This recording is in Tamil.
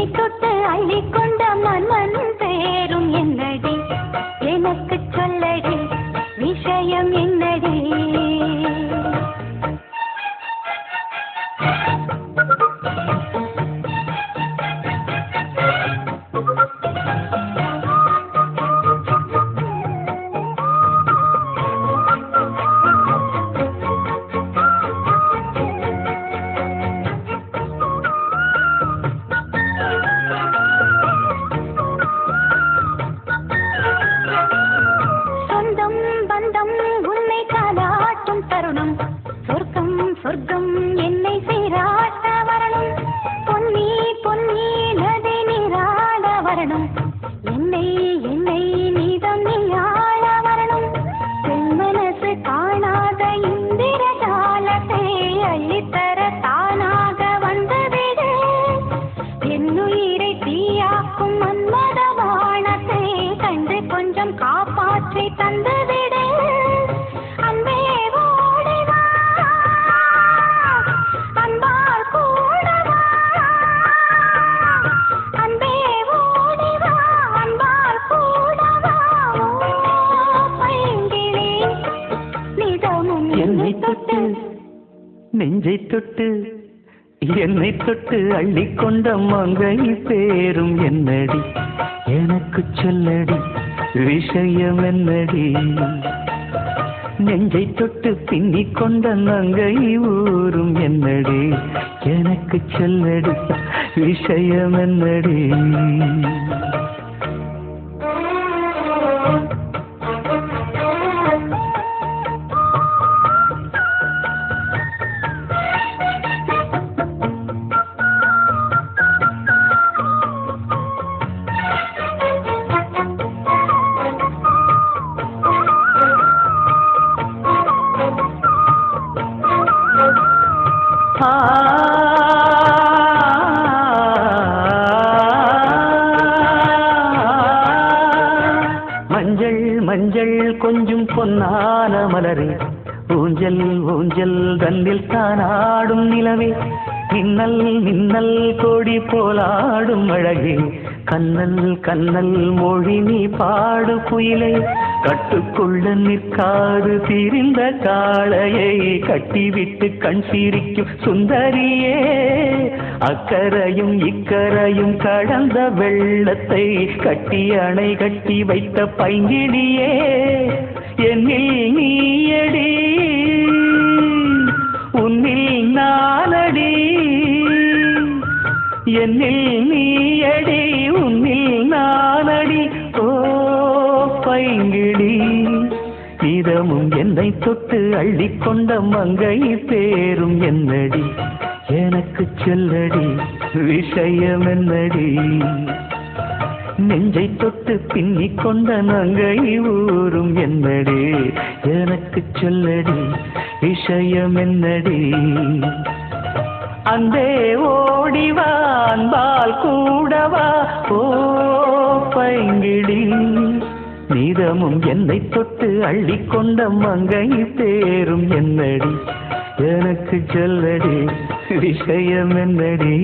என்னை தொட்டு அள்ளிக்கொண்ட மன்னன் பேரும் என்னடி எனக்கு சொல்லடி விஷயம் என்னடி உன்னை காலாட்டும் தருணம் சொர்க்கம் சொர்க்கம் என்னை சீராட்ட வரணும் பொன்னி பொன்னி நதி நீராட வரணும் என்னை என்னை நீதம் நீயாட வரணும் பெண் மனசு காணாத இந்திர காலத்தை அள்ளித்தர தானாக வந்துவிடு என்னுயிரை தீயாக்கும் மன்மத வானத்தை கண்டு கொஞ்சம் காப்பாற்றி தந்துவிடு என்னை தொட்டு நெஞ்சை தொட்டு என்னை தொட்டு அள்ளிக்கொண்ட மங்கை பேரும் என்னடி எனக்கு சொல்லடி விஷயம் என்னடி நெஞ்சை தொட்டு பின்னிக் கொண்ட நங்கை ஊரும் என்னடி எனக்கு சொல்லடி விஷயம் என்னடி மஞ்சள் மஞ்சள் கொஞ்சம் பொன்னான மலரே ஊஞ்சல் ஊஞ்சல் தன்னில் தானாடும் நிலவே மின்னல் மின்னல் கோடி போலாடும் அழகே கண்ணல் கண்ணல் மொழி நீ பாடு குயிலே கட்டுக்குள்ள நிற்காது திரிந்த காளையை கட்டிவிட்டு கண் சிரிக்கும் சுந்தரியே அக்கரையும் இக்கரையும் கடந்த வெள்ளத்தை கட்டி அணை கட்டி வைத்த பைங்கிடியே என்னில் நீயடி உன்னில் நானடி என்னில் நீயடி உன்னில் நானடி ஓ பைங்கிடி இதமும் என்னை தொட்டு அள்ளிக்கொண்ட மங்கை பேரும் என்னடி எனக்கு சொல்லடி விஷயம் என்னடி நெஞ்சை தொட்டு பின்னிக் கொண்ட நங்கை ஊரும் என்னடி எனக்கு சொல்லடி விஷயம் என்னடி அந்தே ஓடிவா அன்பால் கூடவா ஓ பைங்கிடி நீதமும் என்னை தொட்டு அள்ளிக்கொண்ட மங்கை பேரும் என்னடி எனக்கு சொல்லடி விஷயம் என்னடி